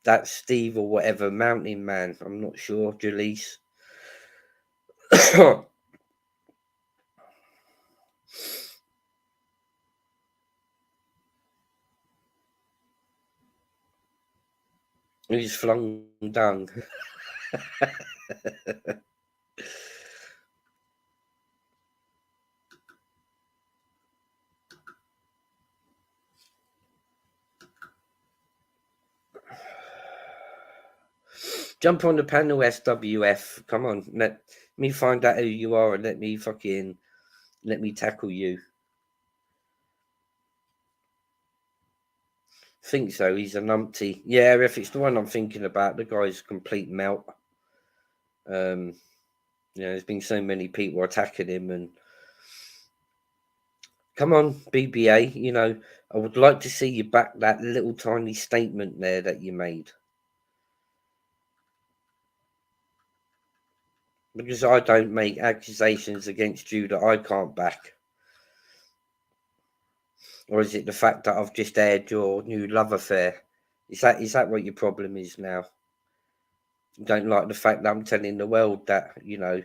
that Steve or whatever, mountain man? I'm not sure. Jaleese. Who's flung dung? Jump on the panel, SWF. Come on, let me find out who you are, and let me tackle you. Think so. He's a numpty. Yeah, if it's the one I'm thinking about, the guy's a complete melt. You know, there's been so many people attacking him, and come on, BBA. You know, I would like to see you back that little tiny statement there that you made, because I don't make accusations against you that I can't back. Or is it the fact that I've just aired your new love affair? Is that what your problem is now? You don't like the fact that I'm telling the world that, you know,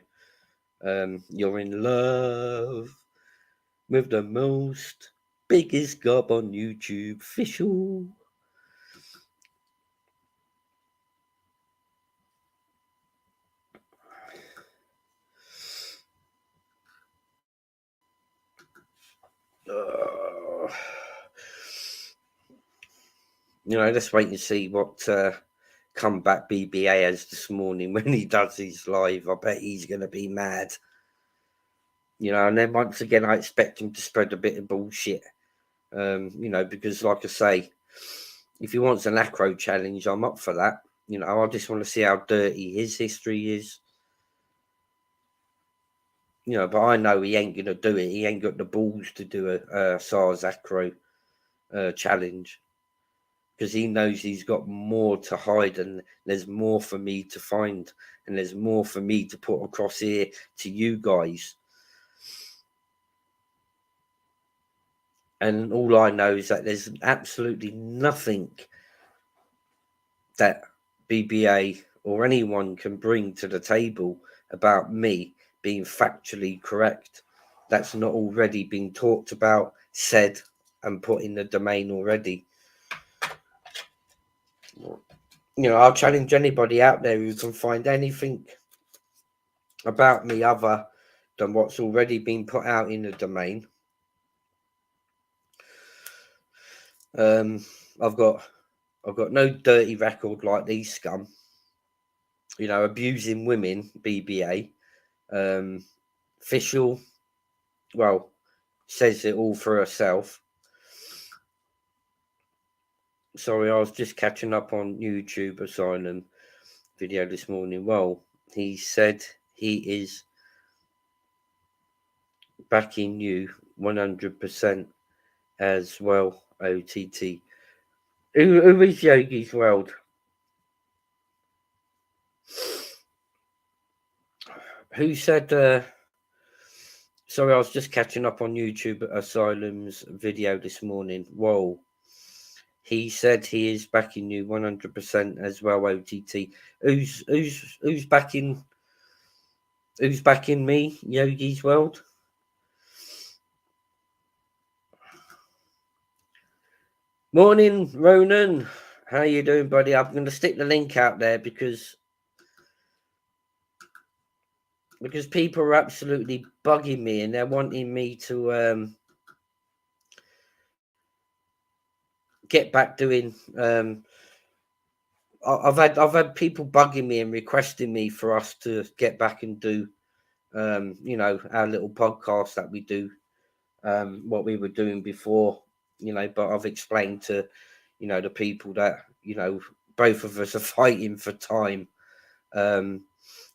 you're in love with the most biggest gob on YouTube, official. You know, let's wait and see what comeback BBA has this morning when he does his live. I bet he's going to be mad. You know, and then once again, I expect him to spread a bit of bullshit. You know, because like I say, if he wants an acro challenge, I'm up for that. You know, I just want to see how dirty his history is. You know, but I know he ain't gonna do it. He ain't got the balls to do a SARS acro challenge, because he knows he's got more to hide, and there's more for me to find, and there's more for me to put across here to you guys. And all I know is that there's absolutely nothing that BBA or anyone can bring to the table about me being factually correct that's not already been talked about, said, and put in the domain already. You know, I'll challenge anybody out there who can find anything about me other than what's already been put out in the domain. I've got no dirty record like these scum. You know, abusing women, BBA. Official, well, says it all for herself. Sorry, I was just catching up on YouTube Asylum video this morning. Well, he said he is backing you 100% as well, OTT. Who is Yogi's World? Who said, sorry, I was just catching up on YouTube Asylum's video this morning. Whoa. He said he is backing you 100% as well, OTT. Who's backing? Who's backing me, Yogi's World? Morning, Ronan. How you doing, buddy? I'm going to stick the link out there because people are absolutely bugging me and they're wanting me to get back doing. I've had people bugging me and requesting me for us to get back and do, you know, our little podcast that we do, what we were doing before, you know. But I've explained to, you know, the people that, you know, both of us are fighting for time,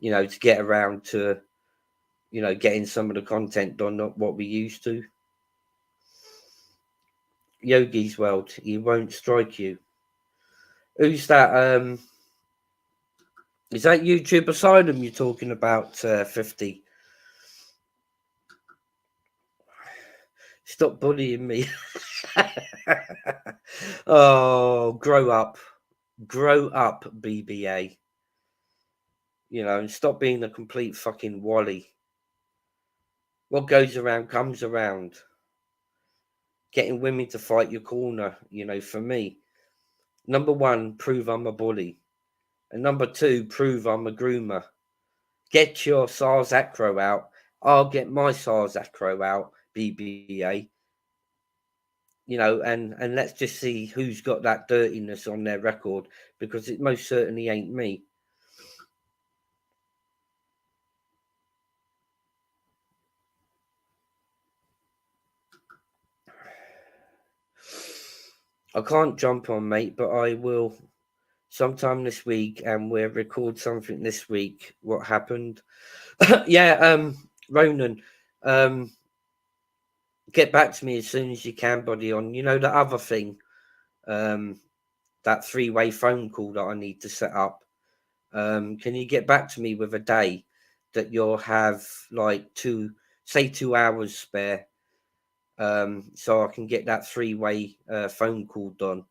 you know, to get around to, you know, getting some of the content done, not what we used to. Yogi's World, he won't strike you. Who's that? Is that YouTube Asylum you're talking about, 50? Stop bullying me. Oh, grow up. Grow up, BBA. You know, and stop being a complete fucking wally. What goes around comes around. Getting women to fight your corner, you know, for me. Number one, prove I'm a bully. And number two, prove I'm a groomer. Get your SARS acro out. I'll get my SARS acro out, BBA. You know, and let's just see who's got that dirtiness on their record, because it most certainly ain't me. I can't jump on, mate, but I will sometime this week, and we'll record something this week. What happened? Yeah, Ronan, get back to me as soon as you can, buddy, on, you know, the other thing, that three-way phone call that I need to set up. Can you get back to me with a day that you'll have like 2 hours spare, so I can get that three-way phone call done,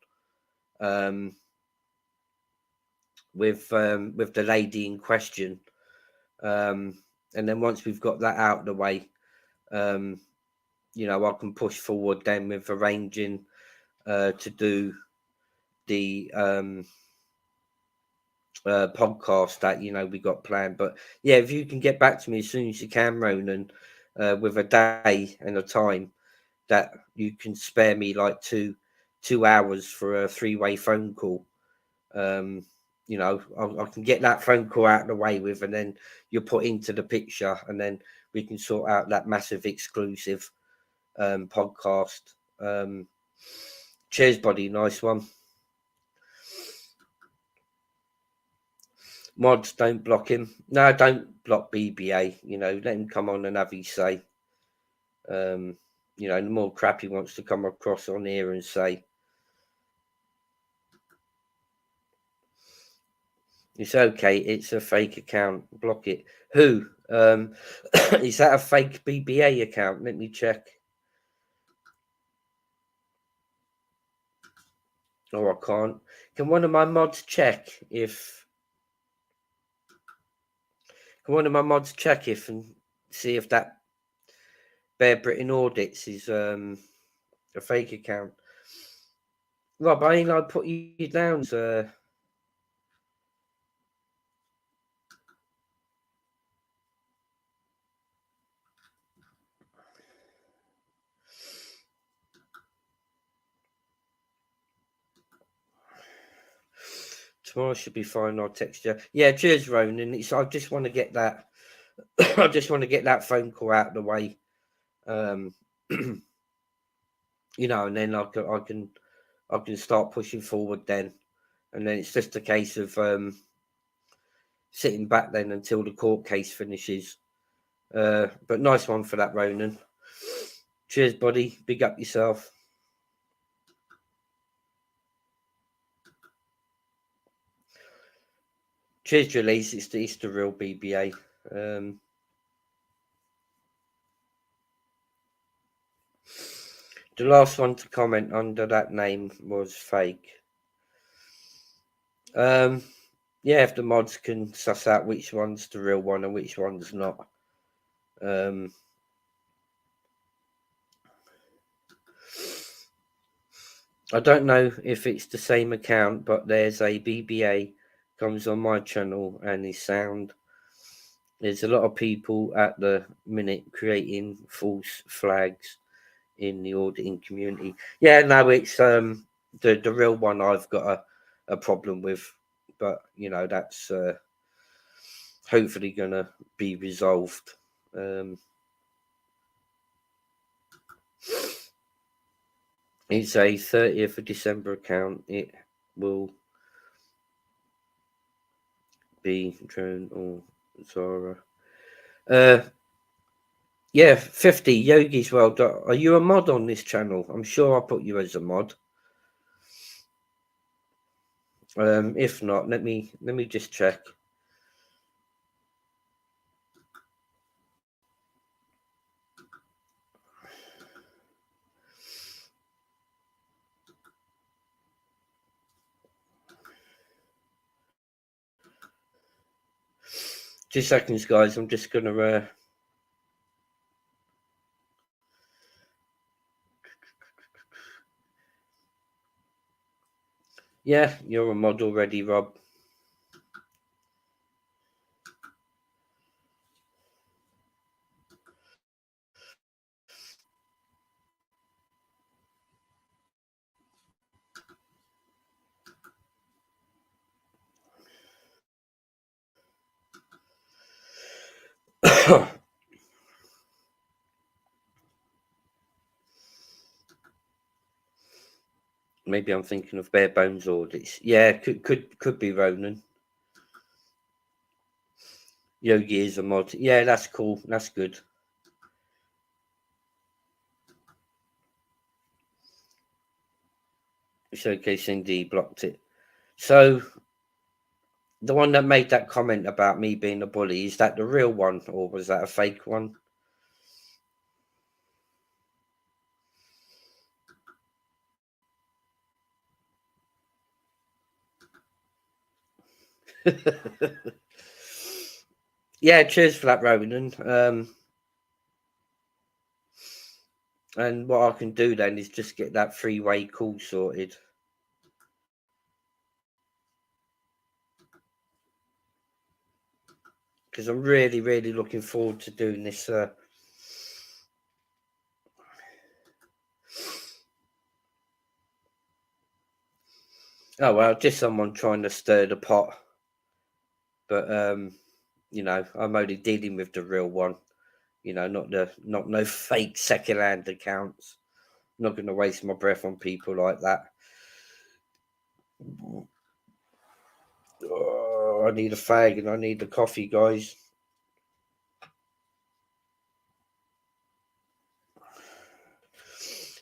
with the lady in question, and then once we've got that out of the way, you know, I can push forward then with arranging to do the podcast that, you know, we got planned. But yeah, if you can get back to me as soon as you can, Ronan, with a day and a time that you can spare me, like 2 hours for a three-way phone call, you know, I can get that phone call out of the way with, and then you're put into the picture, and then we can sort out that massive exclusive podcast. Cheers, buddy. Nice one. Mods, don't block him. No, don't block BBA. You know, let him come on and have his say. You know, the more crap he wants to come across on here and say. It's okay. It's a fake account. Block it. Who? Is that a fake BBA account? Let me check. Oh, I can't. Can one of my mods check if? Can one of my mods check if and see if that Bear Britain Audits is a fake account? Rob, I ain't like put you down, sir. Tomorrow should be fine. I'll text you. Yeah, cheers, Ronan. I just want to get that. I just want to get that phone call out of the way. You know, and then I can start pushing forward then, and then it's just a case of sitting back then until the court case finishes. But nice one for that, Ronan. Cheers, buddy. Big up yourself. Cheers, Julie's. It's the real BBA. The last one to comment under that name was fake. Yeah, if the mods can suss out which one's the real one and which one's not. I don't know if it's the same account, but there's a BBA comes on my channel and his sound. There's a lot of people at the minute creating false flags in the auditing community. Yeah, no, it's the real one I've got a problem with, but you know that's hopefully gonna be resolved. It's a 30th of December account. It will be Drone or Zara. Yeah, 50 Yogi's World. Are you a mod on this channel? I'm sure I'll put you as a mod. If not, let me just check. Two seconds, guys. I'm just gonna. Yeah, you're a mod already, Rob. Maybe I'm thinking of bare bones audits. Yeah, could be Ronan. Yogi is a mod. Yeah, that's cool. That's good. Showcase Indy blocked it. So the one that made that comment about me being a bully, is that the real one or was that a fake one? Yeah, cheers for that, Ronan. And what I can do then is just get that three-way call sorted. Because I'm really, really looking forward to doing this. Oh, well, just someone trying to stir the pot. But, you know, I'm only dealing with the real one. You know, not no fake second-hand accounts. I'm not going to waste my breath on people like that. Oh, I need a fag and I need the coffee, guys.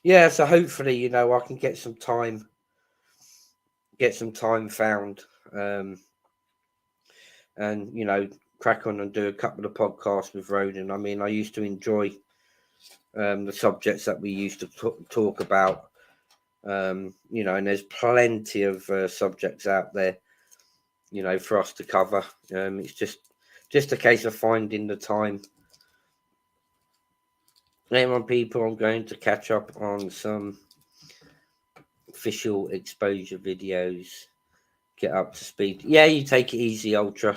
Yeah, so hopefully, you know, I can get some time found. and crack on and do a couple of podcasts with Ronan. I mean, I used to enjoy the subjects that we used to talk about. And there's plenty of subjects out there, for us to cover. It's just a case of finding the time. Anyway, people, I'm going to catch up on some official exposure videos. Get up to speed. Yeah, you take it easy, Ultra.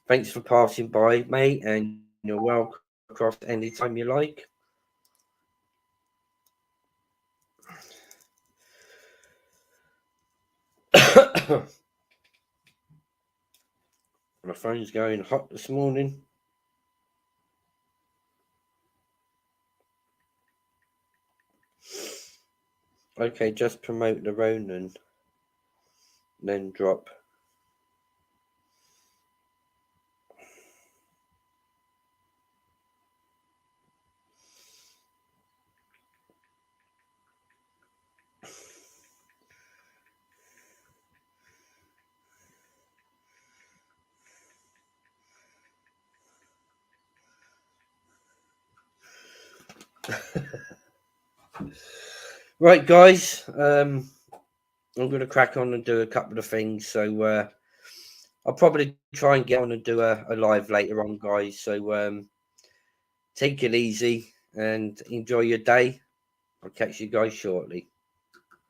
Thanks for passing by, mate, and you're welcome across anytime you like. My phone's going hot this morning. Okay, just promote the Ronan, then drop. Right, guys. I'm going to crack on and do a couple of things. So I'll probably try and get on and do a live later on, guys. So take it easy and enjoy your day. I'll catch you guys shortly.